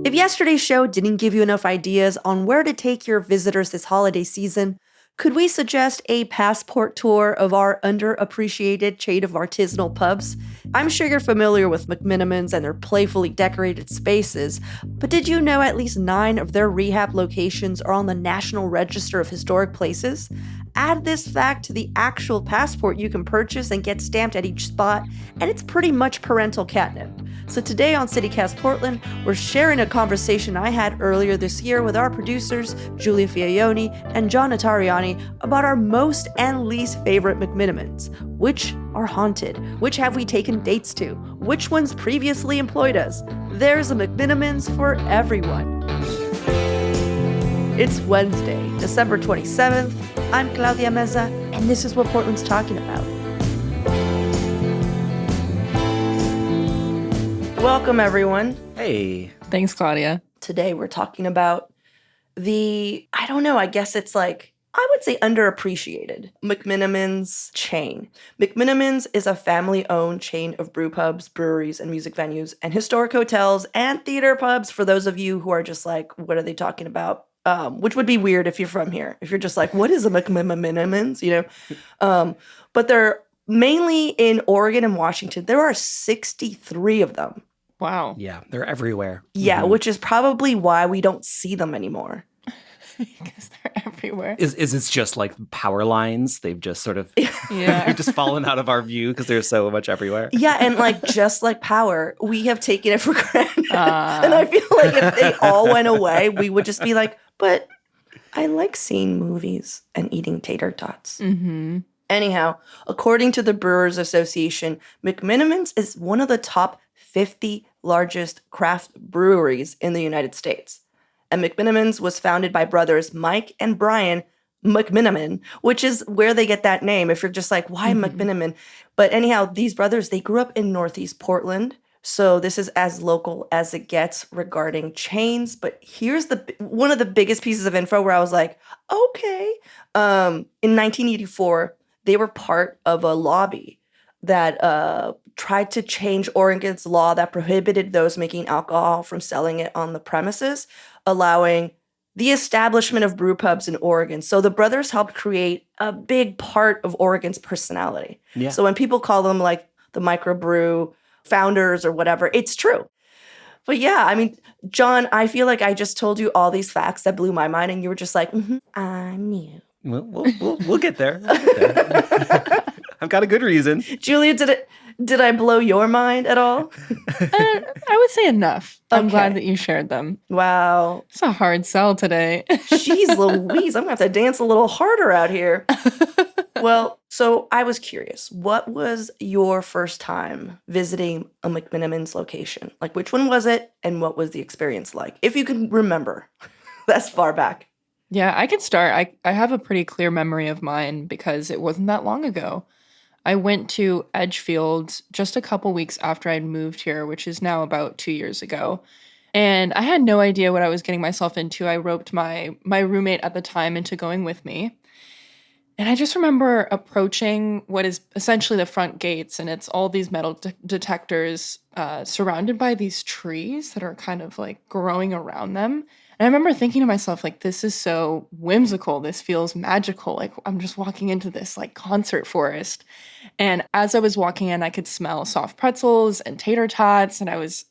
If yesterday's show didn't give you enough ideas on where to take your visitors this holiday season, could we suggest a passport tour of our underappreciated chain of artisanal pubs? I'm sure you're familiar with McMenamins and their playfully decorated spaces, but did you know at least 9 of their rehab locations are on the National Register of Historic Places? Add this fact to the actual passport you can purchase and get stamped at each spot, and it's pretty much parental catnip. So today on CityCast Portland, we're sharing a conversation I had earlier this year with our producers, Giulia Fiaoni and John Notarianni, about our most and least favorite McMenamins. Which are haunted? Which have we taken dates to? Which ones previously employed us? There's a McMenamins for everyone. It's Wednesday, December 27th. I'm Claudia Meza, and this is what Portland's talking about. Welcome, everyone. Hey. Thanks, Claudia. Today we're talking about I guess it's like, I would say underappreciated McMenamins chain. McMenamins is a family-owned chain of brew pubs, breweries, and music venues, and historic hotels and theater pubs for those of you who are just like, what are they talking about? Which would be weird if you're from here. If you're just like, what is a McMenamins? But they're mainly in Oregon and Washington. There are 63 of them. Wow. Yeah, they're everywhere. Yeah, which is probably why we don't see them anymore. Because they're everywhere. Is it's just like power lines? They've just sort of Yeah. just fallen out of our view because there's so much everywhere. Yeah, and like just like power, we have taken it for granted. And I feel like if they all went away, we would just be like, but I like seeing movies and eating tater tots. Mm-hmm. Anyhow, according to the Brewers Association, McMenamins is one of the top 50 largest craft breweries in the United States. And McMenamins was founded by brothers Mike and Brian McMenamin, which is where they get that name. If you're just like, why McMenamin? But anyhow, these brothers, they grew up in Northeast Portland. So this is as local as it gets regarding chains. But here's one of the biggest pieces of info where I was like, okay. In 1984, they were part of a lobby that tried to change Oregon's law that prohibited those making alcohol from selling it on the premises, allowing the establishment of brew pubs in Oregon. So the brothers helped create a big part of Oregon's personality. Yeah. So when people call them like the microbrew founders or whatever, it's true. But yeah, I mean, John, I feel like I just told you all these facts that blew my mind, and you were just like, I knew. We'll get there. I've got a good reason. Giulia, did I blow your mind at all? I would say enough. I'm glad that you shared them. Wow. It's a hard sell today. Jeez Louise, I'm going to have to dance a little harder out here. Well, so I was curious. What was your first time visiting a McMenamins location? Like, which one was it, and what was the experience like? If you can remember. That's far back. Yeah, I can start. I have a pretty clear memory of mine because it wasn't that long ago. I went to Edgefield just a couple weeks after I'd moved here, which is now about 2 years ago. And I had no idea what I was getting myself into. I roped my roommate at the time into going with me. And I just remember approaching what is essentially the front gates, and it's all these metal detectors surrounded by these trees that are kind of like growing around them. And I remember thinking to myself, like, this is so whimsical. This feels magical. Like, I'm just walking into this, like, concert forest. And as I was walking in, I could smell soft pretzels and tater tots, and I was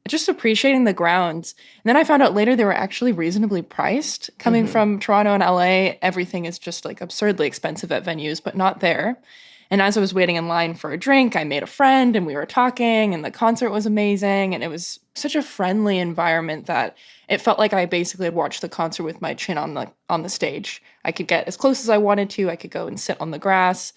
just appreciating the grounds. And then I found out later they were actually reasonably priced. Coming from Toronto and LA, everything is just, like, absurdly expensive at venues, but not there. And as I was waiting in line for a drink, I made a friend, and we were talking, and the concert was amazing, and it was such a friendly environment that it felt like I basically had watched the concert with my chin on the stage. I could get as close as I wanted to. I could go and sit on the grass.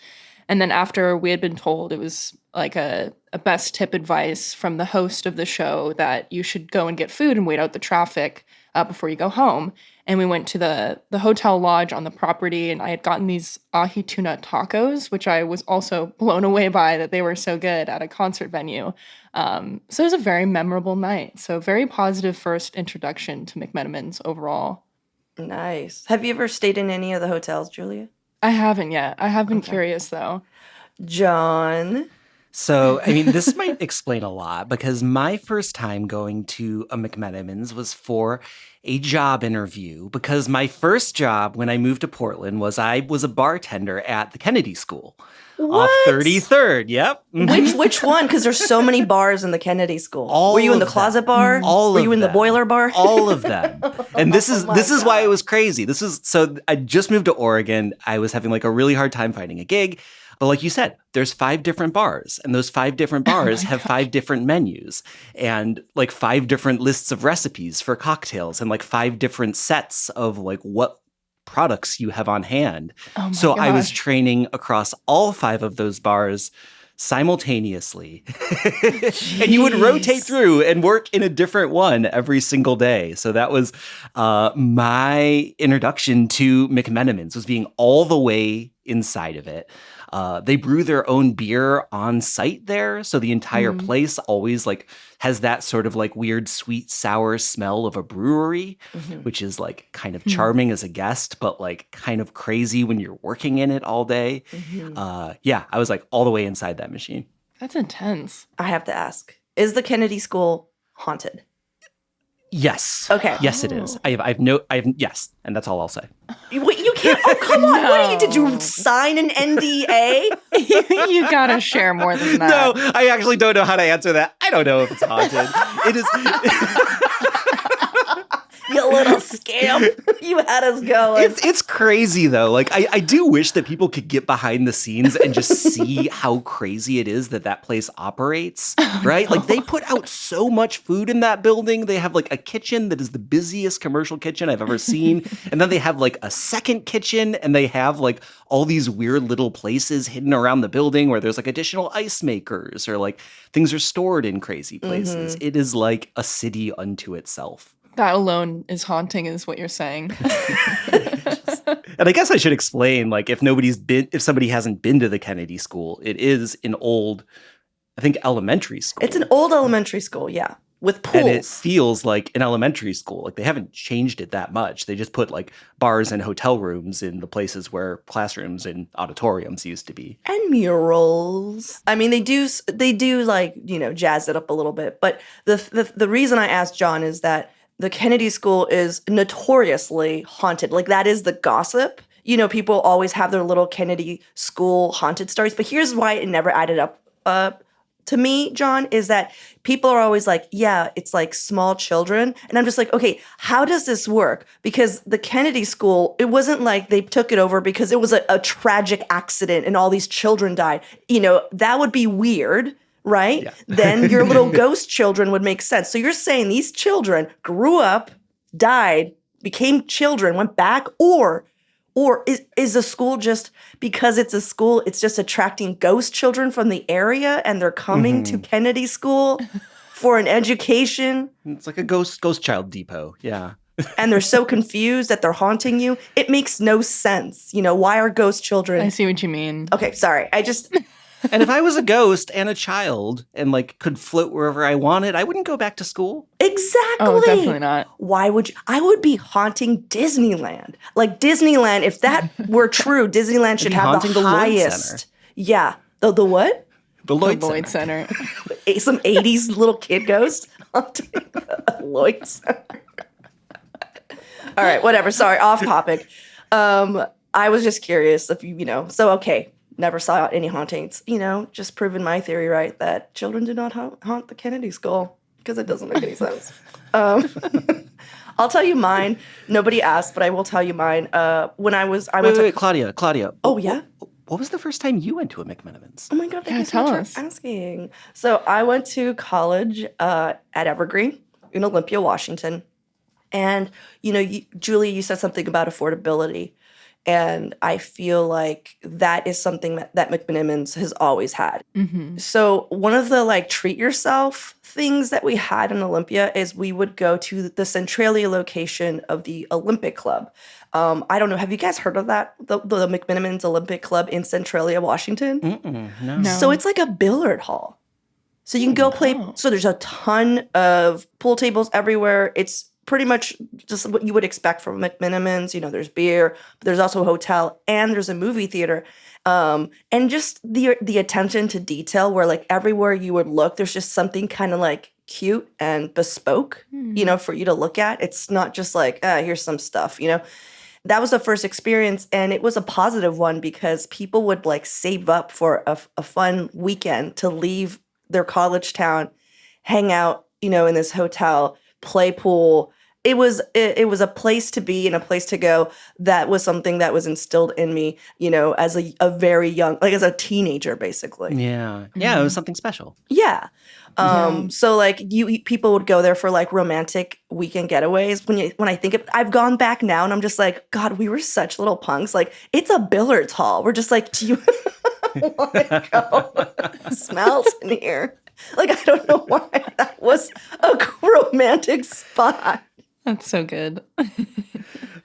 And then after we had been told, it was like a best tip advice from the host of the show that you should go and get food and wait out the traffic before you go home. And we went to the hotel lodge on the property, and I had gotten these ahi tuna tacos, which I was also blown away by that they were so good at a concert venue. So it was a very memorable night. So very positive first introduction to McMenamins overall. Nice. Have you ever stayed in any of the hotels, Giulia? I haven't yet. I have been curious, though. John? So, I mean, this might explain a lot because my first time going to a McMenamins was for a job interview because my first job when I moved to Portland was I was a bartender at the Kennedy School off What? 33rd. Yep. Which one? Because there's so many bars in the Kennedy School. All Were you in the of closet them. bar? All Were of you in the them. boiler bar? All of them. And this is my this is why God. it was crazy. So I just moved to Oregon. I was having like a really hard time finding a gig. But like you said, there's 5 different bars, and those 5 different bars have 5 different menus and like 5 different lists of recipes for cocktails and like 5 different sets of like what products you have on hand. Oh my So I was gosh. training across all 5 of those bars simultaneously. And you would rotate through and work in a different one every single day. So that was my introduction to McMenamins, was being all the way inside of it. They brew their own beer on site there, so the entire place always like has that sort of like weird sweet sour smell of a brewery, which is like kind of charming as a guest, but like kind of crazy when you're working in it all day. Yeah, I was like all the way inside that machine. That's intense. I have to ask, is the Kennedy School haunted? Yes. Okay. Yes, it is. Yes, and that's all I'll say. You can't. Oh, come on. What No. did you sign an NDA? You gotta share more than that. No, I actually don't know how to answer that. I don't know if it's haunted. It is. You little scamp. You had us going. It's crazy though. Like I do wish that people could get behind the scenes and just see how crazy it is that place operates, right? Like they put out so much food in that building. They have like a kitchen that is the busiest commercial kitchen I've ever seen. And then they have like a second kitchen, and they have like all these weird little places hidden around the building where there's like additional ice makers, or like things are stored in crazy places. It is like a city unto itself. That alone is haunting, is what you're saying. And I guess I should explain, like, if somebody hasn't been to the Kennedy School, it is an old, I think, elementary school. It's an old elementary school, yeah, with pools. And it feels like an elementary school. Like, they haven't changed it that much. They just put, like, bars and hotel rooms in the places where classrooms and auditoriums used to be. And murals. I mean, they do like, jazz it up a little bit. But the reason I asked John is that the Kennedy School is notoriously haunted. Like, that is the gossip. People always have their little Kennedy School haunted stories. But here's why it never added up to me, John, is that people are always like, yeah, it's like small children. And I'm just like, okay, how does this work? Because the Kennedy School, it wasn't like they took it over because it was a tragic accident and all these children died. That would be weird. Right? Yeah. Then your little ghost children would make sense. So you're saying these children grew up, died, became children, went back, or is the school just, because it's a school, it's just attracting ghost children from the area and they're coming to Kennedy School for an education? It's like a ghost child depot. Yeah. And they're so confused that they're haunting you. It makes no sense. Why are ghost children? I see what you mean. Okay, sorry. And if I was a ghost and a child and like could float wherever I wanted, I wouldn't go back to school. Exactly. Oh, definitely not. Why would you? I would be haunting Disneyland. Like Disneyland, if that were true, Disneyland should have the highest. Center. Yeah. The what? The Lloyd Center. Some 80s little kid ghost haunting the Lloyd Center. All right, whatever. Sorry, off topic. I was just curious if so okay. Never saw any hauntings, just proving my theory right that children do not haunt the Kennedy School, because it doesn't make any sense. I'll tell you mine. Nobody asked, but I will tell you mine. When I went to Claudia. Oh, yeah? What was the first time you went to a McMenamins? Oh my God, thank you so much for asking. So I went to college at Evergreen in Olympia, Washington. And, Giulia, you said something about affordability. And I feel like that is something that McMenamins has always had. Mm-hmm. So one of the treat yourself things that we had in Olympia is we would go to the Centralia location of the Olympic Club. I don't know. Have you guys heard of that? The McMenamins Olympic Club in Centralia, Washington? No. So it's like a billiard hall. So you can go play. So there's a ton of pool tables everywhere. It's pretty much just what you would expect from McMenamins. You know, there's beer, but there's also a hotel and there's a movie theater. And just the attention to detail where like everywhere you would look, there's just something kind of like cute and bespoke, you know, for you to look at. It's not just like, here's some stuff, you know. That was the first experience, and it was a positive one because people would like save up for a fun weekend to leave their college town, hang out, you know, in this hotel, play pool. It was a place to be and a place to go. That was something that was instilled in me, you know, as a very young, like as a teenager, basically. Yeah. Yeah, it was something special. Yeah. Yeah. So like people would go there for like romantic weekend getaways. When I think of, I've gone back now and I'm just like, God, we were such little punks. Like it's a billiards hall. We're just like, do you want to go? It smells in here. Like I don't know why that was a romantic spot. That's so good.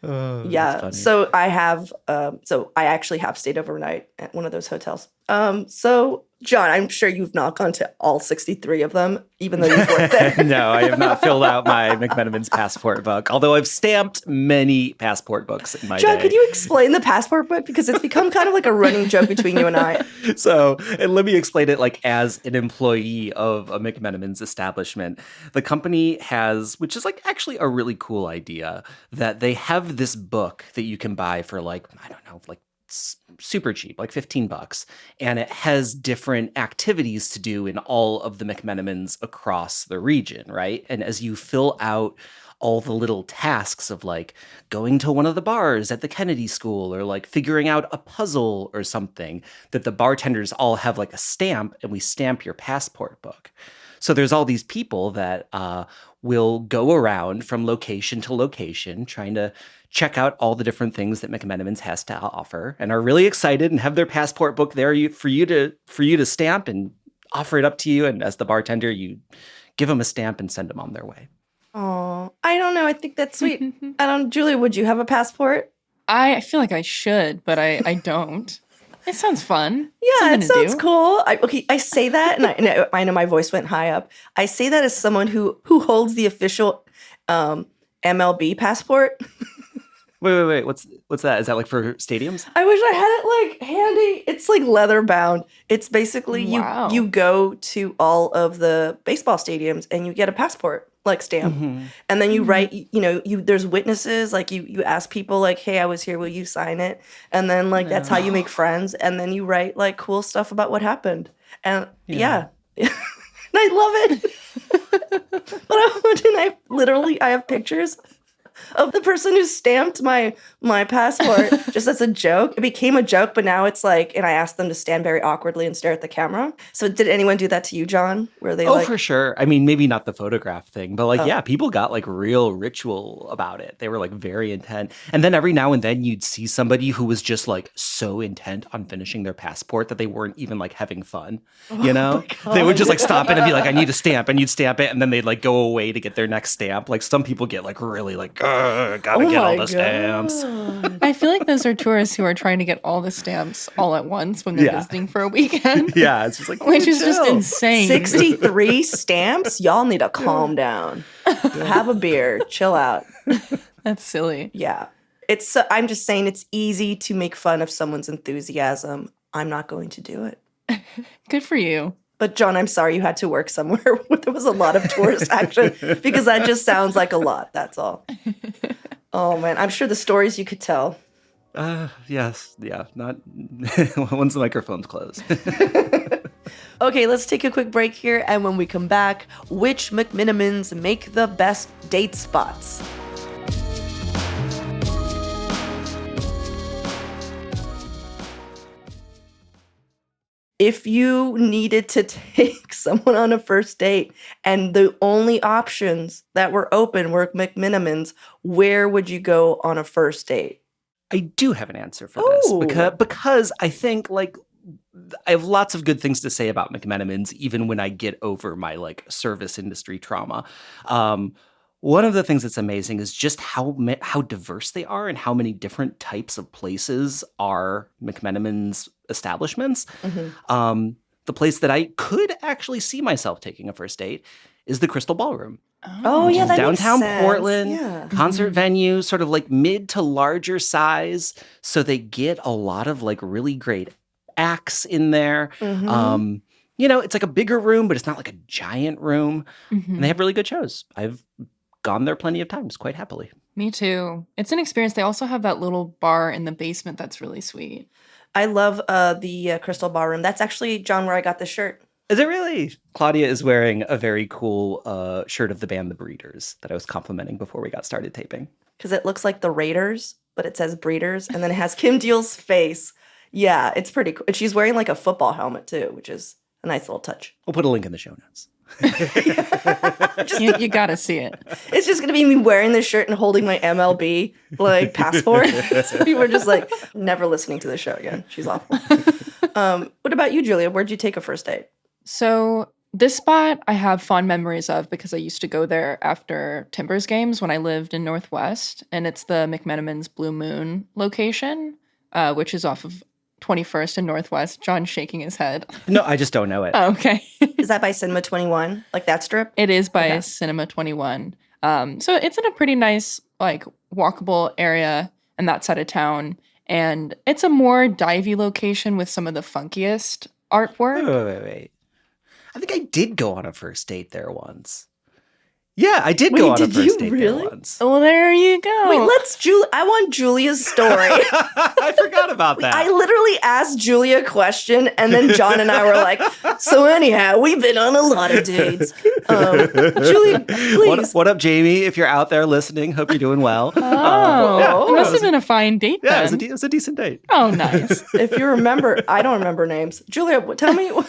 Oh, Yeah. that's funny. So I actually have stayed overnight at one of those hotels. So John, I'm sure you've not gone to all 63 of them, even though you've worked there. No, I have not filled out my McMenamins passport book, although I've stamped many passport books in my John, day. could you explain the passport book? Because it's become kind of like a running joke between you and I. So, and let me explain it like as an employee of a McMenamins establishment. The company has, which is like actually a really cool idea, that they have this book that you can buy for like, I don't know, like super cheap, like $15. And it has different activities to do in all of the McMenamins across the region, right? And as you fill out all the little tasks of like going to one of the bars at the Kennedy School or like figuring out a puzzle or something, that the bartenders all have like a stamp and we stamp your passport book. So there's all these people that will go around from location to location trying to check out all the different things that McMenamins has to offer and are really excited and have their passport book there for you to stamp and offer it up to you. And as the bartender, you give them a stamp and send them on their way. Oh, I don't know. I think that's sweet. Julia, would you have a passport? I feel like I should, but I don't. It sounds fun. Yeah, Something it to sounds do. cool. I say that, and I know my voice went high up. I say that as someone who holds the official MLB passport. Wait. What's that? Is that like for stadiums? I wish I had it like handy. It's like leather bound. It's basically Wow. you go to all of the baseball stadiums and you get a passport like stamp. Mm-hmm. And then you write, you know, there's witnesses, like you ask people like, hey, I was here, will you sign it? And then like that's how you make friends. And then you write like cool stuff about what happened. And yeah. And I love it. But I have pictures of the person who stamped my passport just as a joke. It became a joke, but now it's like, and I asked them to stand very awkwardly and stare at the camera. So did anyone do that to you, John? Where they For sure. I mean, maybe not the photograph thing, but like, yeah, people got like real ritual about it. They were like very intent. And then every now and then you'd see somebody who was just like so intent on finishing their passport that they weren't even like having fun, you know? They would just like stop it and be like, I need a stamp, and you'd stamp it. And then they'd like go away to get their next stamp. Like some people get like really like, gotta get all the stamps. I feel like those are tourists who are trying to get all the stamps all at once when they're visiting for a weekend. Yeah, it's just like, Which is just insane. 63 stamps? Y'all need to calm down. Have a beer. Chill out. That's silly. Yeah. I'm just saying it's easy to make fun of someone's enthusiasm. I'm not going to do it. Good for you. But John, I'm sorry you had to work somewhere where there was a lot of tourist action because that just sounds like a lot. That's all. Oh man, I'm sure the stories you could tell. Yes. Yeah. Not once the microphone's closed. Okay, let's take a quick break here. And when we come back, which McMenamins make the best date spots? If you needed to take someone on a first date and the only options that were open were McMenamins, where would you go on a first date? I do have an answer for this Ooh. because I think like I have lots of good things to say about McMenamins, even when I get over my like service industry trauma. One of the things that's amazing is just how diverse they are and how many different types of places are McMenamins establishments. Mm-hmm. The place that I could actually see myself taking a first date is the Crystal Ballroom. Oh, which yeah, is that makes downtown sense. Portland, Yeah. concert venue, sort of like mid to larger size. So they get a lot of like really great acts in there. Mhm. It's like a bigger room, but it's not like a giant room. And they Mhm. have really good shows. I've gone there plenty of times quite happily. Me too. It's an experience. They also have that little bar in the basement that's really sweet. I love the Crystal Ballroom. That's actually, John, where I got the shirt. Is it really? Claudia is wearing a very cool shirt of the band The Breeders that I was complimenting before we got started taping. Because it looks like the Raiders, but it says Breeders, and then it has Kim Deal's face. Yeah, it's pretty cool. And she's wearing like a football helmet too, which is a nice little touch. We'll put a link in the show notes. You got to see it. It's just gonna be me wearing this shirt and holding my MLB like passport. So people are just like never listening to the show again. She's awful. What about you, Giulia? Where'd you take a first date? So this spot I have fond memories of because I used to go there after Timbers games when I lived in Northwest, and it's the McMenamins Blue Moon location, which is off of 21st and Northwest. John's shaking his head. No, I just don't know it. Oh, okay. Is that by Cinema 21? Like that strip? It is by Okay. Cinema 21. So it's in a pretty nice, like, walkable area in that side of town. And it's a more divey location with some of the funkiest artwork. Wait. I think I did go on a first date there once. Yeah, I did go on a did you first date really? there once. Well, there you go. Wait, I want Julia's story. I forgot about that. I literally asked Julia a question, and then John and I were like, so anyhow, we've been on a lot of dates. Julia, please. What up, Jamie? If you're out there listening, hope you're doing well. Oh, it must have been a fine date Yeah, then. it was a decent date. Oh, nice. If you remember, I don't remember names. Julia, tell me about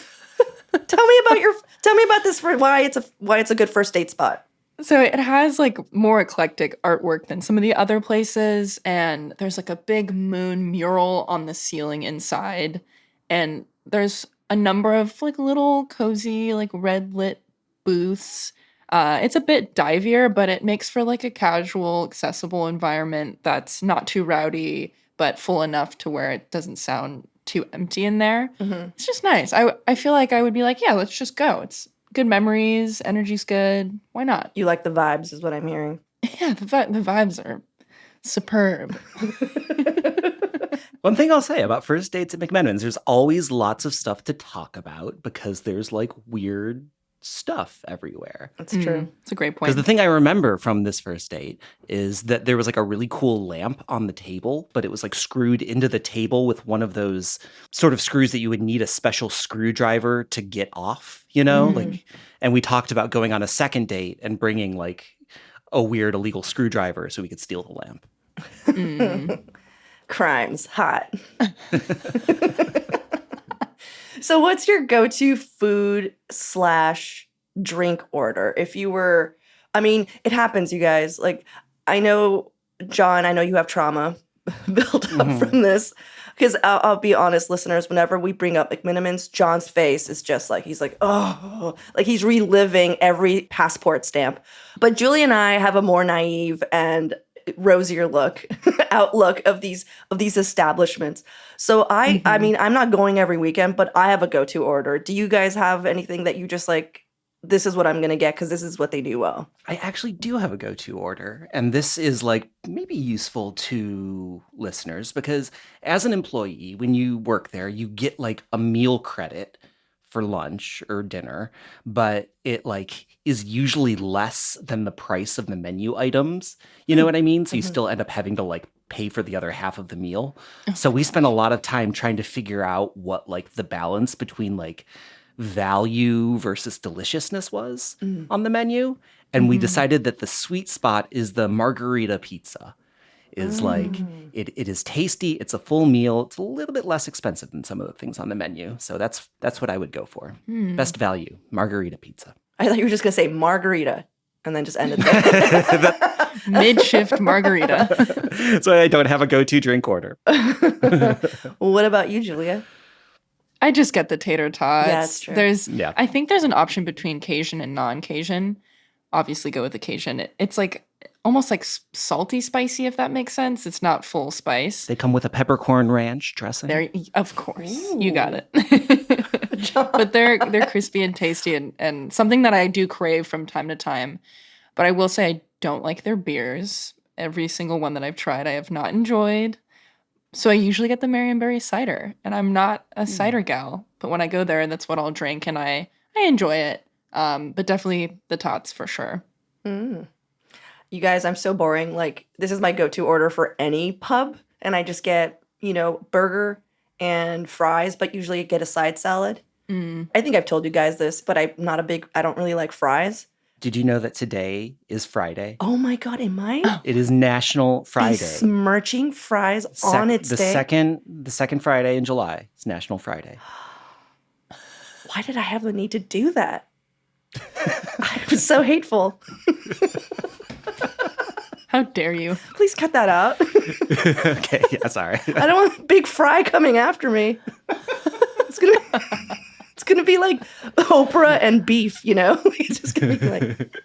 this for why it's a good first date spot. So it has like more eclectic artwork than some of the other places, and there's like a big moon mural on the ceiling inside, and there's a number of like little cozy like red lit booths. It's a bit divier, but it makes for like a casual, accessible environment that's not too rowdy, but full enough to where it doesn't sound too empty in there. Mm-hmm. It's just nice. I feel like I would be like, yeah, let's just go. It's good memories, energy's good. Why not? You like the vibes, is what I'm hearing. Yeah, the vibes are superb. One thing I'll say about first dates at McMenamins, there's always lots of stuff to talk about because there's like weird stuff everywhere. That's true. It's a great point. Because the thing I remember from this first date is that there was like a really cool lamp on the table, but it was like screwed into the table with one of those sort of screws that you would need a special screwdriver to get off, like, and we talked about going on a second date and bringing like a weird illegal screwdriver so we could steal the lamp. Crimes, hot. So what's your go-to food/drink order? If you were, it happens, you guys. Like, I know, John, you have trauma built up from this. Because I'll be honest, listeners, whenever we bring up McMenamins, John's face is just like, he's like, oh, like he's reliving every passport stamp. But Julie and I have a more naive and rosier outlook of these establishments. So I'm not going every weekend, but I have a go-to order. Do you guys have anything that you just like, this is what I'm going to get because this is what they do well? I actually do have a go-to order, and this is like maybe useful to listeners because as an employee, when you work there, you get like a meal credit for lunch or dinner, but it like is usually less than the price of the menu items. You know what I mean? So you still end up having to like pay for the other half of the meal. So we spent a lot of time trying to figure out what like the balance between like value versus deliciousness was on the menu. And we decided that the sweet spot is the margarita pizza. Is like it is tasty, it's a full meal, it's a little bit less expensive than some of the things on the menu. So that's what I would go for. Best value, margarita pizza. I thought you were just going to say margarita and then just end it there. Mid-shift margarita. So I don't have a go-to drink order. What about you, Julia? I just get the tater tots. Yeah, that's true. I think there's an option between Cajun and non-Cajun. Obviously go with the Cajun. It's like almost like salty spicy, if that makes sense. It's not full spice. They come with a peppercorn ranch dressing. There, of course. Ooh. You got it. But they're crispy and tasty and something that I do crave from time to time. But I will say I don't like their beers. Every single one that I've tried, I have not enjoyed. So I usually get the Marionberry cider, and I'm not a cider gal, but when I go there, that's what I'll drink, and I enjoy it. But definitely the tots for sure. Mm. You guys, I'm so boring. Like, this is my go-to order for any pub, and I just get, burger and fries, but usually I get a side salad. I think I've told you guys this, but I don't really like fries. Did you know that today is Friday? Oh my God, am I? It is National Friday. Besmirching fries on its day? The second Friday in July is National Friday. Why did I have the need to do that? I was so hateful. How dare you? Please cut that out. Okay, yeah, sorry. I don't want a big fry coming after me. It's gonna be like Oprah and beef, It's just gonna be like.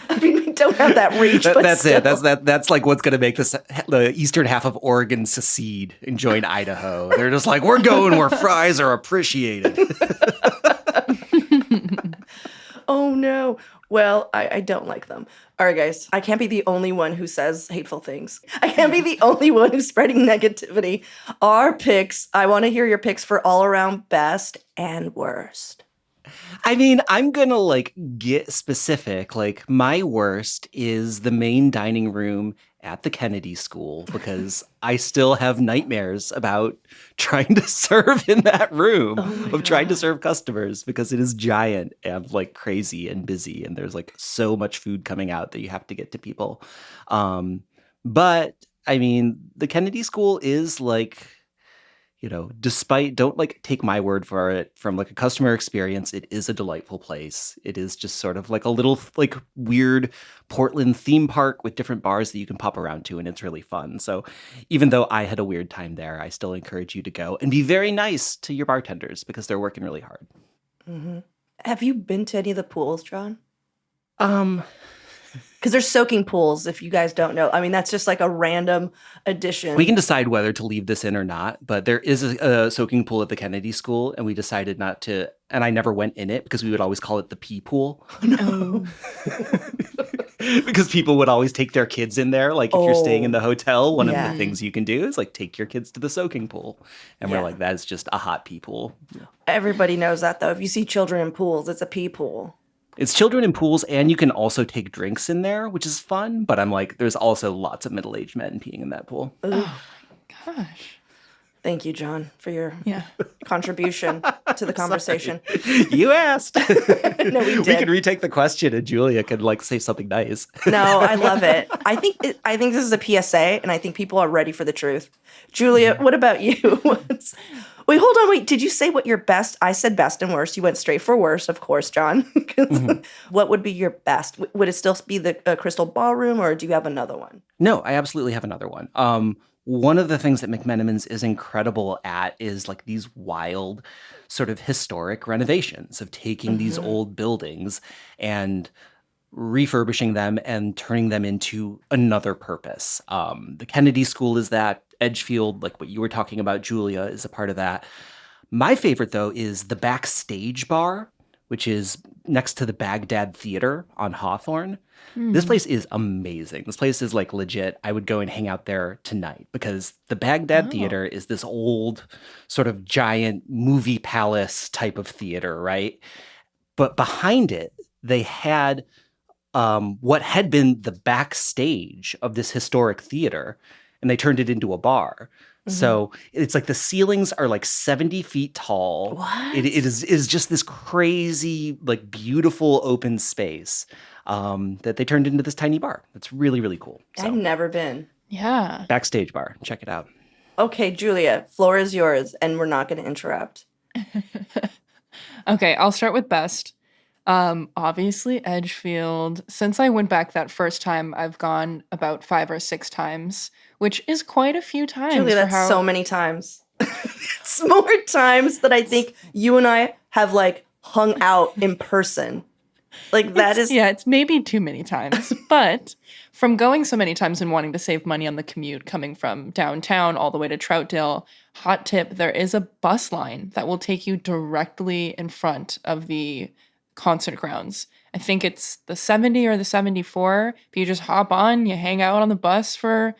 I mean, we don't have that reach, but that's still. it. That's like what's going to make the eastern half of Oregon secede and join Idaho. They're just like, we're going where fries are appreciated. Oh no. Well, I don't like them. All right, guys. I can't be the only one who says hateful things. I can't be the only one who's spreading negativity. Our picks, I want to hear your picks for all around best and worst. I mean, I'm going to get specific. My worst is the main dining room at the Kennedy School because I still have nightmares about trying to serve in that room, trying to serve customers because it is giant and crazy and busy. And there's so much food coming out that you have to get to people. But I mean, the Kennedy School is don't take my word for it from a customer experience. It is a delightful place. It is just sort of a little weird Portland theme park with different bars that you can pop around to. And it's really fun. So even though I had a weird time there, I still encourage you to go and be very nice to your bartenders because they're working really hard. Mm-hmm. Have you been to any of the pools, John? Um, Because there's soaking pools, if you guys don't know. I mean, that's just a random addition. We can decide whether to leave this in or not, but there is a soaking pool at the Kennedy School, and we decided not to, and I never went in it because we would always call it the pee pool. No. Because people would always take their kids in there. If you're staying in the hotel, one of the things you can do is take your kids to the soaking pool. And we're like, that is just a hot pee pool. Everybody knows that, though. If you see children in pools, it's a pee pool. It's children in pools, and you can also take drinks in there, which is fun. But I'm there's also lots of middle-aged men peeing in that pool. Oh, my gosh. Thank you, John, for your contribution to the conversation. You asked. No, we did. We can retake the question, and Giulia could say something nice. No, I love it. I think this is a PSA, and I think people are ready for the truth. Giulia, what about you? Wait, hold on. Wait, did you say what your best? I said best and worst. You went straight for worst, of course, John. What would be your best? Would it still be the Crystal Ballroom, or do you have another one? No, I absolutely have another one. One of the things that McMenamins is incredible at is these wild sort of historic renovations of taking these old buildings and refurbishing them and turning them into another purpose. The Kennedy School is that. Edgefield, what you were talking about, Giulia, is a part of that. My favorite, though, is the Backstage Bar, which is next to the Baghdad Theater on Hawthorne. This place is amazing. This place is legit. I would go and hang out there tonight because the Baghdad Theater is this old sort of giant movie palace type of theater, right? But behind it, they had what had been the backstage of this historic theater, and they turned it into a bar. So it's the ceilings are 70 feet tall. What? It is just this crazy, beautiful open space that they turned into this tiny bar. It's really, really cool. So, I've never been. Yeah. Backstage Bar. Check it out. Okay, Giulia, floor is yours, and we're not going to interrupt. Okay, I'll start with best. Obviously Edgefield. Since I went back that first time, I've gone about 5 or 6 times, which is quite a few times. Giulia, that's so many times. It's more times that I think you and I have hung out in person. It's maybe too many times. But from going so many times and wanting to save money on the commute coming from downtown all the way to Troutdale, hot tip, there is a bus line that will take you directly in front of the concert grounds. I think it's the 70 or the 74. But you just hop on, you hang out on the bus for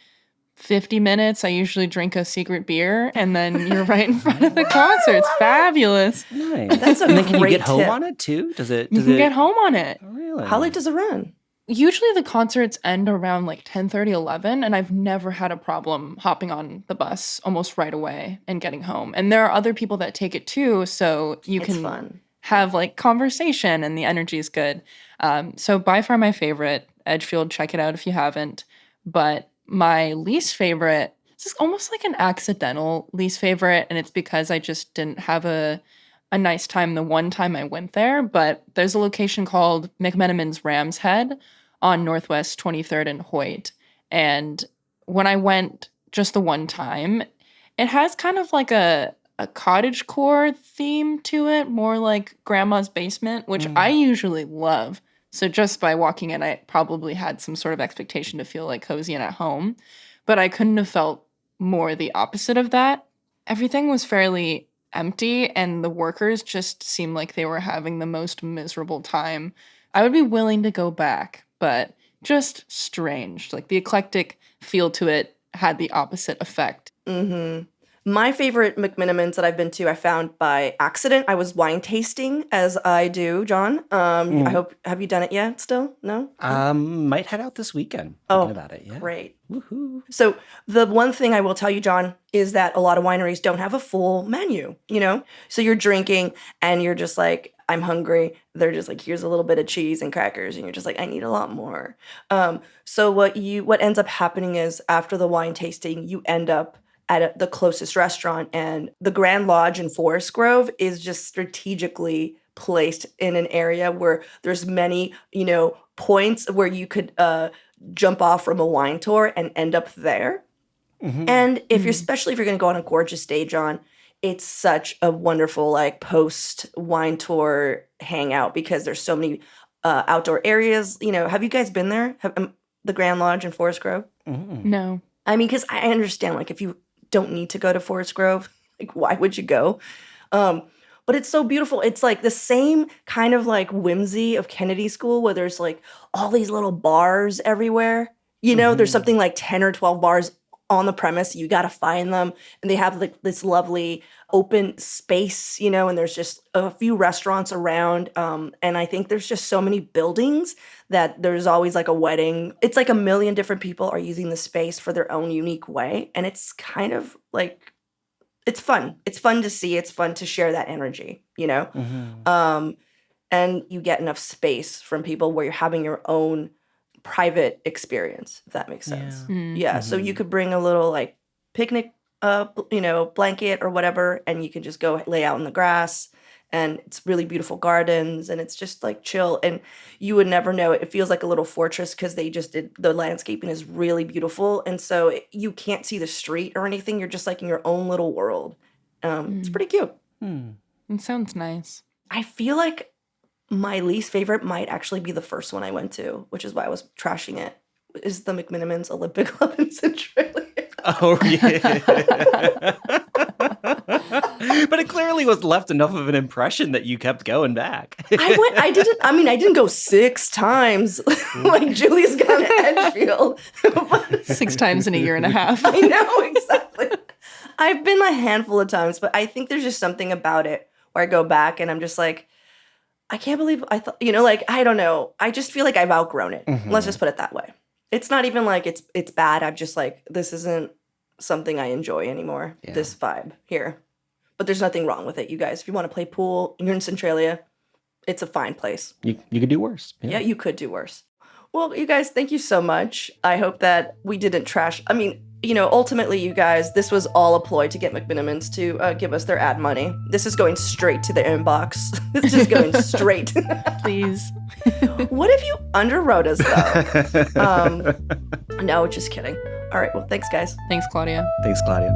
50 minutes. I usually drink a secret beer, and then you're right in front of the concert. It's fabulous. Nice. That's a And then can you great get home tip. on it too? Does it? You can get home on it. Oh, really? How late does it run? Usually the concerts end around like 10:30, 11, and I've never had a problem hopping on the bus almost right away and getting home. And there are other people that take it too, so you It's can fun. have like conversation and the energy is good. So by far my favorite, Edgefield, check it out if you haven't. But my least favorite, this is almost like an accidental least favorite, and it's because I just didn't have a nice time the one time I went there. But there's a location called McMenamins Ram's Head on Northwest 23rd and Hoyt. And when I went just the one time, it has kind of like a cottagecore theme to it, more like grandma's basement, which I usually love. So just by walking in, I probably had some sort of expectation to feel like cozy and at home. But I couldn't have felt more the opposite of that. Everything was fairly empty, and the workers just seemed like they were having the most miserable time. I would be willing to go back, but just strange. Like the eclectic feel to it had the opposite effect. Mm-hmm. My favorite McMenamins that I've been to, I found by accident. I was wine tasting, as I do, John. I hope, have you done it yet still? No? Might head out this weekend. Thinking about it. Yeah. Great. Woohoo. So the one thing I will tell you, John, is that a lot of wineries don't have a full menu, you know? So you're drinking and you're just like, I'm hungry. They're just like, here's a little bit of cheese and crackers. And you're just like, I need a lot more. So what ends up happening is after the wine tasting, you end up at the closest restaurant, and the Grand Lodge in Forest Grove is just strategically placed in an area where there's many, points where you could jump off from a wine tour and end up there. Mm-hmm. And especially if you're going to go on a gorgeous day, John, it's such a wonderful like post wine tour hangout because there's so many outdoor areas. Have you guys been there? The Grand Lodge in Forest Grove? Mm-hmm. No. I mean, because I understand, like, if you don't need to go to Forest Grove, like, why would you go? But it's so beautiful. It's like the same kind of like whimsy of Kennedy School where there's like all these little bars everywhere. There's something like 10 or 12 bars on the premise. You got to find them. And they have like this lovely open space, and there's just a few restaurants around. And I think there's just so many buildings that there's always like a wedding. It's like a million different people are using the space for their own unique way. And it's kind of like, it's fun. It's fun to see. It's fun to share that energy, Mm-hmm. And you get enough space from people where you're having your own private experience, if that makes sense. Yeah. So you could bring a little like picnic, blanket or whatever, and you can just go lay out in the grass. And it's really beautiful gardens, and it's just like chill. And you would never know it. It feels like a little fortress because the landscaping is really beautiful. And so you can't see the street or anything. You're just like in your own little world. It's pretty cute. It sounds nice. I feel like my least favorite might actually be the first one I went to, which is why I was trashing it, is the McMenamins Olympic Club in Centralia. Oh, yeah. But it clearly was left enough of an impression that you kept going back. I didn't go 6 times like Giulia's gone to Edgefield. 6 times in a year and a half. I know, exactly. I've been a handful of times, but I think there's just something about it where I go back and I'm just like, I can't believe I thought, I don't know. I just feel like I've outgrown it. Mm-hmm. Let's just put it that way. It's not even like it's bad. I'm just like, this isn't something I enjoy anymore, this vibe here. But there's nothing wrong with it, you guys. If you want to play pool, you're in Centralia, it's a fine place. You could do worse. Yeah, you could do worse. Well, you guys, thank you so much. I hope that we didn't trash. I mean, ultimately, you guys, this was all a ploy to get McMenamins to give us their ad money. This is going straight to the inbox. This is going straight. Please. What if you underwrote us, though? No, just kidding. All right, well, thanks, guys. Thanks, Claudia. Thanks, Claudia.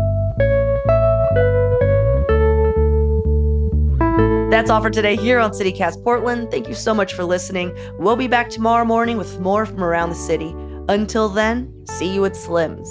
That's all for today here on CityCast Portland. Thank you so much for listening. We'll be back tomorrow morning with more from around the city. Until then, see you at Slim's.